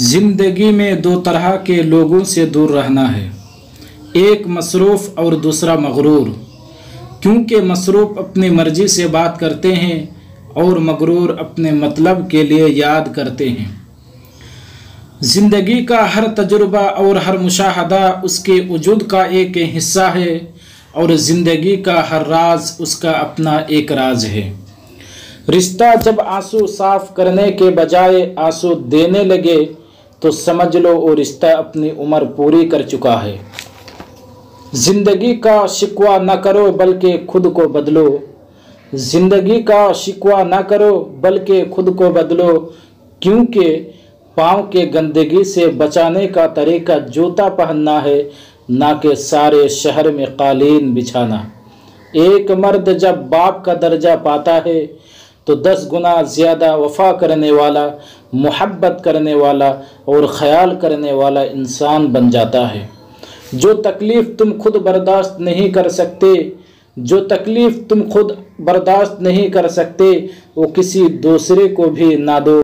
जिंदगी में दो तरह के लोगों से दूर रहना है, एक मसरूफ़ और दूसरा मगरूर। क्योंकि मसरूफ़ अपनी मर्ज़ी से बात करते हैं और मगरूर अपने मतलब के लिए याद करते हैं। ज़िंदगी का हर तजुर्बा और हर मुशाहदा उसके वजूद का एक हिस्सा है और ज़िंदगी का हर राज उसका अपना एक राज है। रिश्ता जब आंसू साफ़ करने के बजाय आंसू देने लगे तो समझ लो वो रिश्ता अपनी उम्र पूरी कर चुका है। ज़िंदगी का शिकवा न करो बल्कि खुद को बदलो, ज़िंदगी का शिकवा न करो बल्कि खुद को बदलो। क्योंकि पाँव के गंदगी से बचाने का तरीका जूता पहनना है, ना कि सारे शहर में कालीन बिछाना। एक मर्द जब बाप का दर्जा पाता है तो 10 गुना ज़्यादा वफ़ा करने वाला, मोहब्बत करने वाला और ख़याल करने वाला इंसान बन जाता है। जो तकलीफ़ तुम खुद बर्दाश्त नहीं कर सकते, जो तकलीफ़ तुम खुद बर्दाश्त नहीं कर सकते, वो किसी दूसरे को भी ना दो,